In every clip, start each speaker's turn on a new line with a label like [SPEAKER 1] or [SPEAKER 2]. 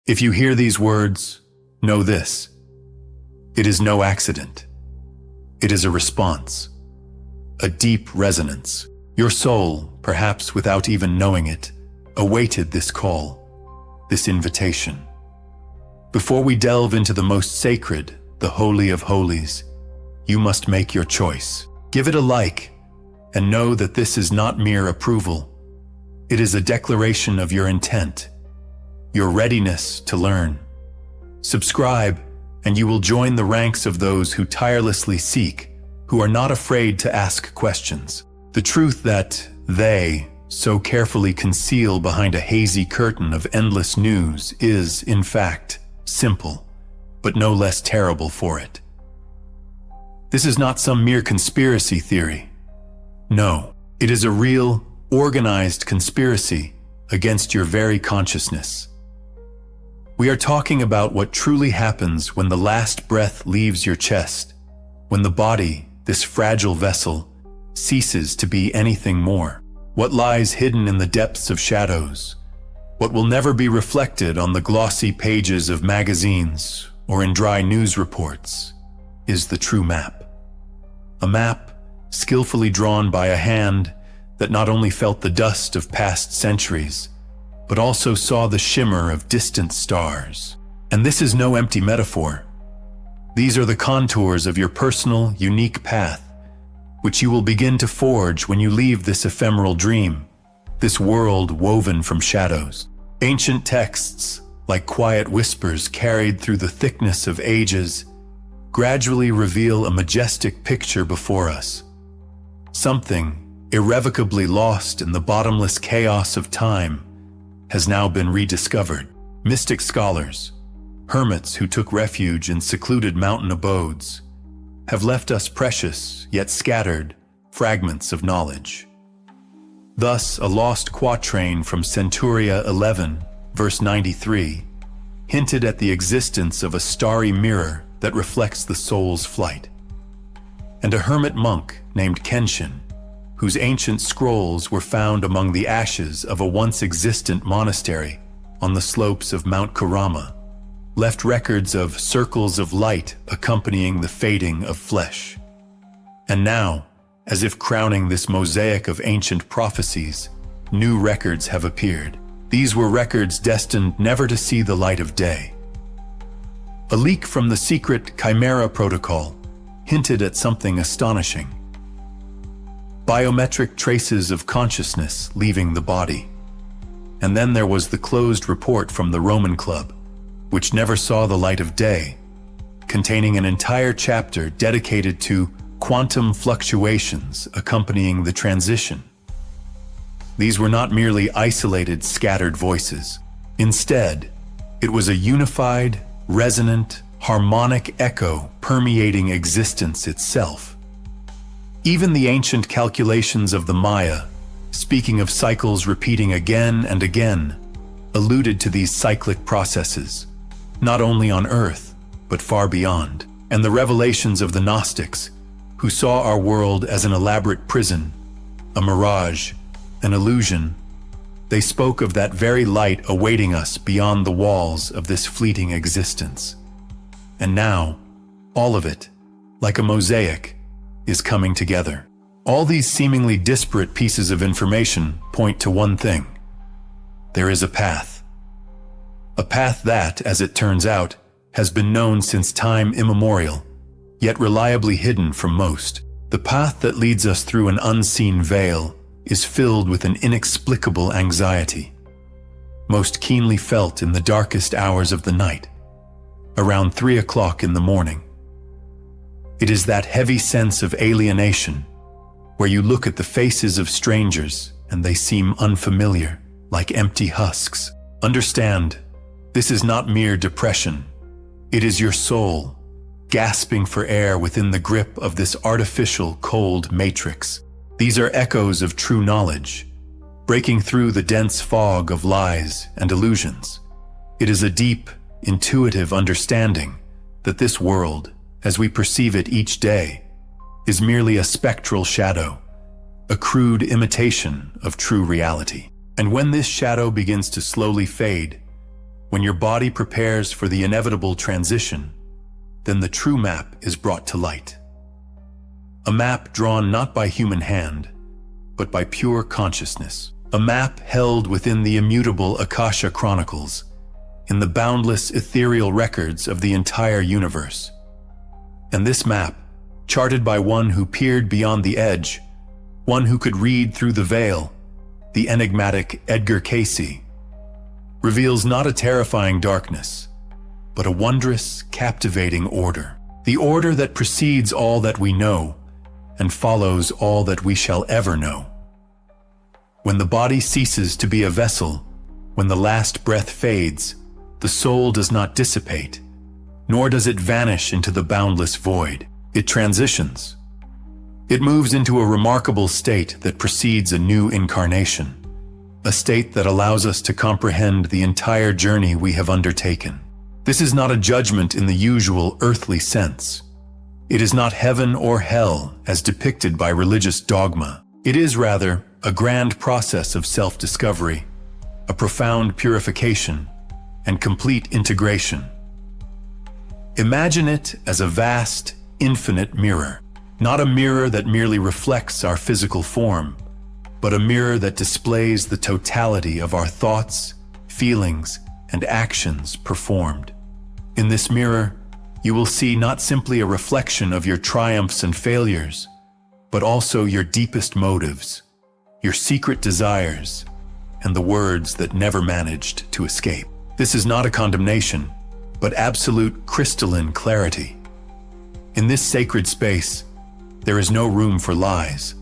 [SPEAKER 1] If you hear these words, know this. It is no accident. It is a response, a deep resonance. Your soul, perhaps without even knowing it, awaited this call, this invitation. Before we delve into the most sacred, the Holy of Holies, you must make your choice. Give it a like, and know that this is not mere approval. It is a declaration of your intent, your readiness to learn. Subscribe, and you will join the ranks of those who tirelessly seek, who are not afraid to ask questions. The truth that they so carefully conceal behind a hazy curtain of endless news is, in fact, simple, but no less terrible for it. This is not some mere conspiracy theory. No, it is a real, organized conspiracy against your very consciousness. We are talking about what truly happens when the last breath leaves your chest, when the body, this fragile vessel, ceases to be anything more. What lies hidden in the depths of shadows, what will never be reflected on the glossy pages of magazines or in dry news reports, is the true map. A map skillfully drawn by a hand that not only felt the dust of past centuries, but also saw the shimmer of distant stars. And this is no empty metaphor. These are the contours of your personal, unique path, which you will begin to forge when you leave this ephemeral dream, this world woven from shadows. Ancient texts, like quiet whispers carried through the thickness of ages, gradually reveal a majestic picture before us. Something irrevocably lost in the bottomless chaos of time has now been rediscovered. Mystic scholars, hermits who took refuge in secluded mountain abodes, have left us precious, yet scattered, fragments of knowledge. Thus, a lost quatrain from Centuria 11, verse 93, hinted at the existence of a starry mirror that reflects the soul's flight. And a hermit monk named Kenshin, whose ancient scrolls were found among the ashes of a once existent monastery on the slopes of Mount Kurama, left records of circles of light accompanying the fading of flesh. And now, as if crowning this mosaic of ancient prophecies, new records have appeared. These were records destined never to see the light of day. A leak from the secret Chimera protocol hinted at something astonishing. Biometric traces of consciousness leaving the body. And then there was the closed report from the Roman Club, which never saw the light of day, containing an entire chapter dedicated to quantum fluctuations accompanying the transition. These were not merely isolated, scattered voices. Instead, it was a unified, resonant, harmonic echo permeating existence itself. Even the ancient calculations of the Maya, speaking of cycles repeating again and again, alluded to these cyclic processes, not only on Earth, but far beyond. And the revelations of the Gnostics, who saw our world as an elaborate prison, a mirage, an illusion, they spoke of that very light awaiting us beyond the walls of this fleeting existence. And now, all of it, like a mosaic, is coming together. All these seemingly disparate pieces of information point to one thing. There is a path. A path that, as it turns out, has been known since time immemorial, yet reliably hidden from most. The path that leads us through an unseen veil is filled with an inexplicable anxiety, most keenly felt in the darkest hours of the night, around 3 o'clock in the morning. It is that heavy sense of alienation, where you look at the faces of strangers and they seem unfamiliar, like empty husks. Understand, this is not mere depression. It is your soul, gasping for air within the grip of this artificial, cold matrix. These are echoes of true knowledge, breaking through the dense fog of lies and illusions. It is a deep, intuitive understanding that this world, as we perceive it each day, is merely a spectral shadow, a crude imitation of true reality. And when this shadow begins to slowly fade, When your body prepares for the inevitable transition, then the true map is brought to light. A map drawn not by human hand, but by pure consciousness. A map held within the immutable Akashic Chronicles, in the boundless ethereal records of the entire universe. And this map, charted by one who peered beyond the edge, one who could read through the veil, the enigmatic Edgar Cayce, reveals not a terrifying darkness, but a wondrous, captivating order. The order that precedes all that we know and follows all that we shall ever know. When the body ceases to be a vessel, when the last breath fades, the soul does not dissipate, nor does it vanish into the boundless void. It transitions. It moves into a remarkable state that precedes a new incarnation, a state that allows us to comprehend the entire journey we have undertaken. This is not a judgment in the usual earthly sense. It is not heaven or hell as depicted by religious dogma. It is rather a grand process of self-discovery, a profound purification, and complete integration. Imagine it as a vast, infinite mirror, not a mirror that merely reflects our physical form, but a mirror that displays the totality of our thoughts, feelings, and actions performed. In this mirror, you will see not simply a reflection of your triumphs and failures, but also your deepest motives, your secret desires, and the words that never managed to escape. This is not a condemnation, but absolute crystalline clarity. In this sacred space, there is no room for lies,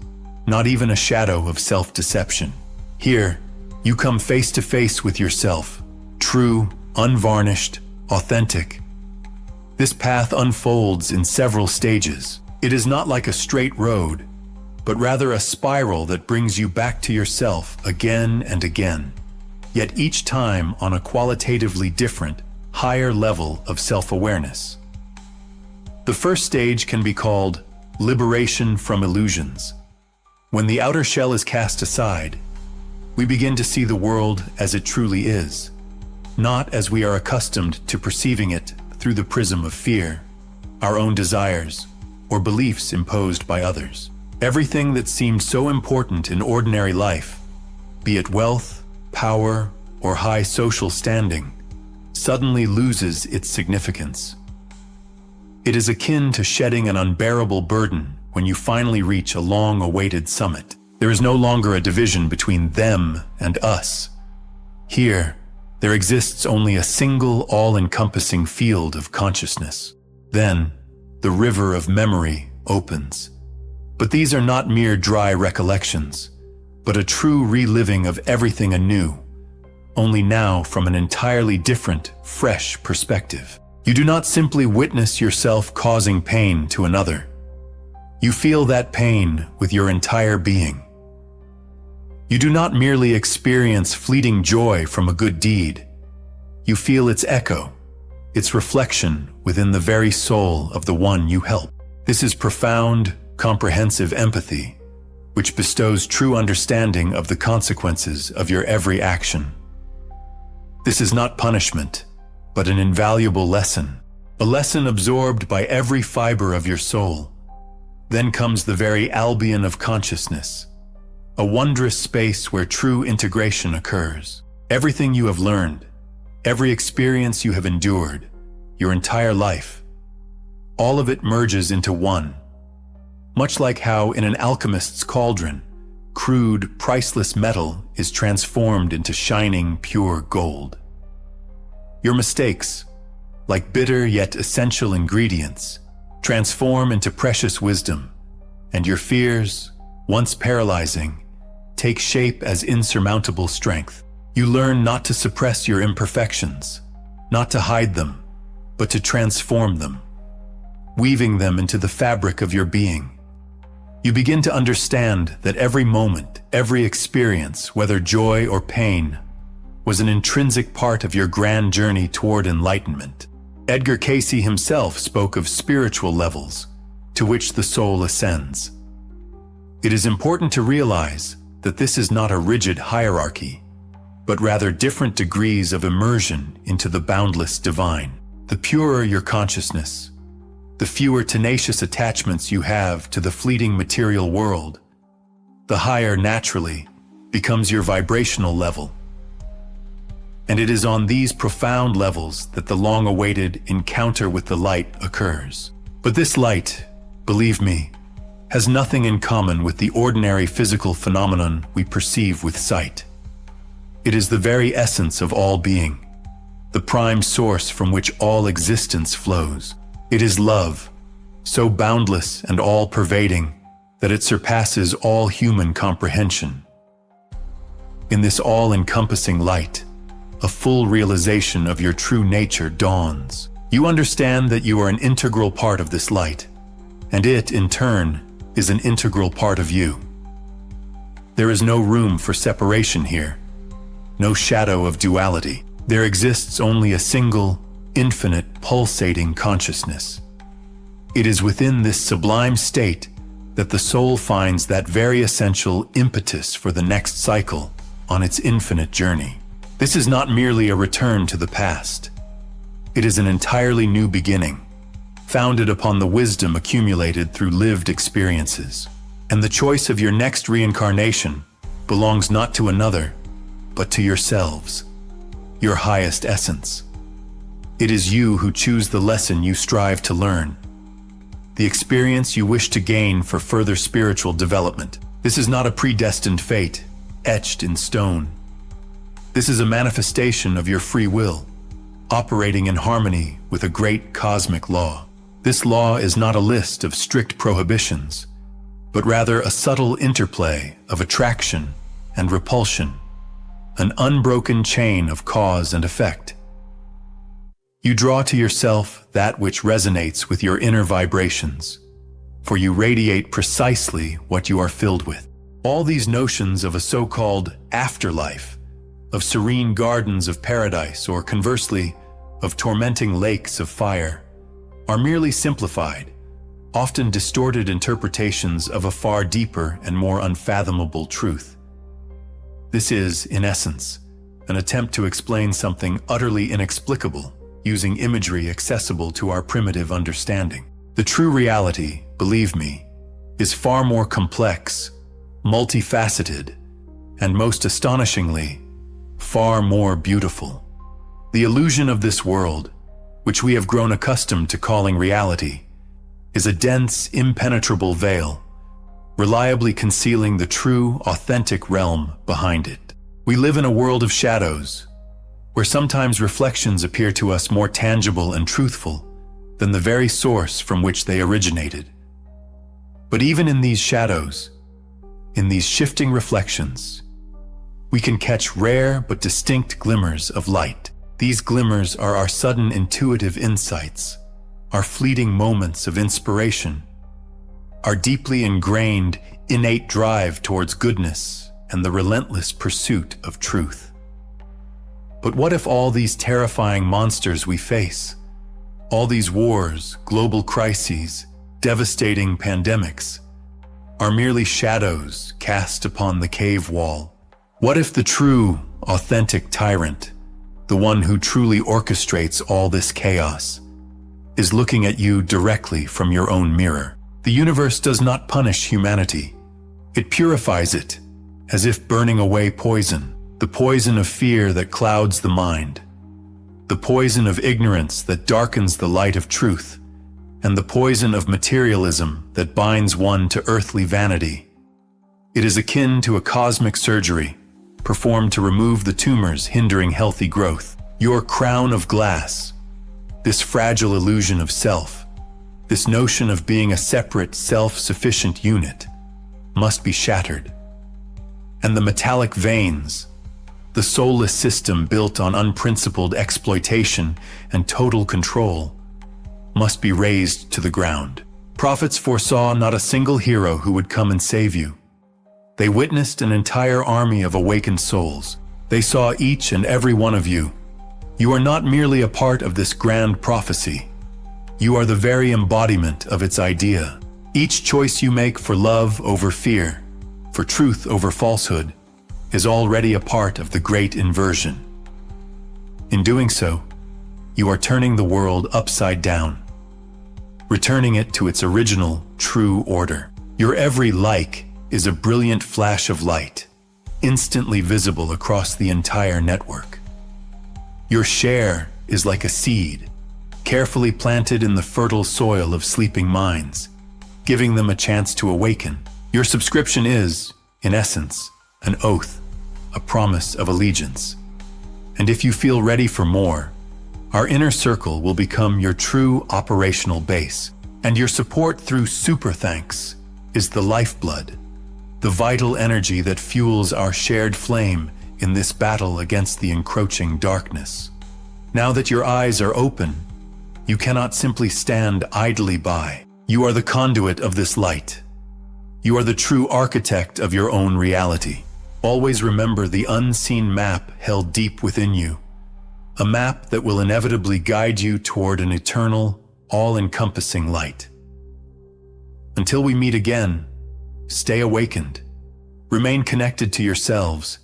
[SPEAKER 1] not even a shadow of self-deception. Here, you come face to face with yourself, true, unvarnished, authentic. This path unfolds in several stages. It is not like a straight road, but rather a spiral that brings you back to yourself again and again, yet each time on a qualitatively different, higher level of self-awareness. The first stage can be called liberation from illusions. When the outer shell is cast aside, we begin to see the world as it truly is, not as we are accustomed to perceiving it through the prism of fear, our own desires, or beliefs imposed by others. Everything that seemed so important in ordinary life, be it wealth, power, or high social standing, suddenly loses its significance. It is akin to shedding an unbearable burden when you finally reach a long-awaited summit. There is no longer a division between them and us. Here, there exists only a single all-encompassing field of consciousness. Then, the river of memory opens. But these are not mere dry recollections, but a true reliving of everything anew, only now from an entirely different, fresh perspective. You do not simply witness yourself causing pain to another. You feel that pain with your entire being. You do not merely experience fleeting joy from a good deed. You feel its echo, its reflection within the very soul of the one you help. This is profound, comprehensive empathy, which bestows true understanding of the consequences of your every action. This is not punishment, but an invaluable lesson, a lesson absorbed by every fiber of your soul. Then comes the very Albion of consciousness, a wondrous space where true integration occurs. Everything you have learned, every experience you have endured, your entire life, all of it merges into one. Much like how in an alchemist's cauldron, crude, priceless metal is transformed into shining, pure gold. Your mistakes, like bitter yet essential ingredients, transform into precious wisdom, and your fears, once paralyzing, take shape as insurmountable strength. You learn not to suppress your imperfections, not to hide them, but to transform them, weaving them into the fabric of your being. You begin to understand that every moment, every experience, whether joy or pain, was an intrinsic part of your grand journey toward enlightenment. Edgar Cayce himself spoke of spiritual levels to which the soul ascends. It is important to realize that this is not a rigid hierarchy, but rather different degrees of immersion into the boundless divine. The purer your consciousness, the fewer tenacious attachments you have to the fleeting material world, the higher naturally becomes your vibrational level. And it is on these profound levels that the long-awaited encounter with the light occurs. But this light, believe me, has nothing in common with the ordinary physical phenomenon we perceive with sight. It is the very essence of all being, the prime source from which all existence flows. It is love, so boundless and all-pervading that it surpasses all human comprehension. In this all-encompassing light, a full realization of your true nature dawns. You understand that you are an integral part of this light, and it, in turn, is an integral part of you. There is no room for separation here, no shadow of duality. There exists only a single, infinite, pulsating consciousness. It is within this sublime state that the soul finds that very essential impetus for the next cycle on its infinite journey. This is not merely a return to the past. It is an entirely new beginning, founded upon the wisdom accumulated through lived experiences. And the choice of your next reincarnation belongs not to another, but to yourselves, your highest essence. It is you who choose the lesson you strive to learn, the experience you wish to gain for further spiritual development. This is not a predestined fate, etched in stone. This is a manifestation of your free will, operating in harmony with a great cosmic law. This law is not a list of strict prohibitions, but rather a subtle interplay of attraction and repulsion, an unbroken chain of cause and effect. You draw to yourself that which resonates with your inner vibrations, for you radiate precisely what you are filled with. All these notions of a so-called afterlife, of serene gardens of paradise, or conversely, of tormenting lakes of fire, are merely simplified, often distorted interpretations of a far deeper and more unfathomable truth. This is, in essence, an attempt to explain something utterly inexplicable, using imagery accessible to our primitive understanding. The true reality, believe me, is far more complex, multifaceted, and most astonishingly, far more beautiful. The illusion of this world, which we have grown accustomed to calling reality, is a dense, impenetrable veil, reliably concealing the true, authentic realm behind it. We live in a world of shadows, where sometimes reflections appear to us more tangible and truthful than the very source from which they originated. But even in these shadows, in these shifting reflections, we can catch rare but distinct glimmers of light. These glimmers are our sudden intuitive insights, our fleeting moments of inspiration, our deeply ingrained, innate drive towards goodness and the relentless pursuit of truth. But what if all these terrifying monsters we face, all these wars, global crises, devastating pandemics, are merely shadows cast upon the cave wall? What if the true, authentic tyrant, the one who truly orchestrates all this chaos, is looking at you directly from your own mirror? The universe does not punish humanity. It purifies it, as if burning away poison, the poison of fear that clouds the mind, the poison of ignorance that darkens the light of truth, and the poison of materialism that binds one to earthly vanity. It is akin to a cosmic surgery, performed to remove the tumors hindering healthy growth. Your crown of glass, this fragile illusion of self, this notion of being a separate, self-sufficient unit, must be shattered. And the metallic veins, the soulless system built on unprincipled exploitation and total control, must be razed to the ground. Prophets foresaw not a single hero who would come and save you. They witnessed an entire army of awakened souls. They saw each and every one of you. You are not merely a part of this grand prophecy. You are the very embodiment of its idea. Each choice you make for love over fear, for truth over falsehood, is already a part of the great inversion. In doing so, you are turning the world upside down, returning it to its original, true order. Your every like is a brilliant flash of light, instantly visible across the entire network. Your share is like a seed, carefully planted in the fertile soil of sleeping minds, giving them a chance to awaken. Your subscription is, in essence, an oath, a promise of allegiance. And if you feel ready for more, our inner circle will become your true operational base, and your support through super thanks is the lifeblood, the vital energy that fuels our shared flame in this battle against the encroaching darkness. Now that your eyes are open, you cannot simply stand idly by. You are the conduit of this light. You are the true architect of your own reality. Always remember the unseen map held deep within you, a map that will inevitably guide you toward an eternal, all-encompassing light. Until we meet again, stay awakened, remain connected to yourselves,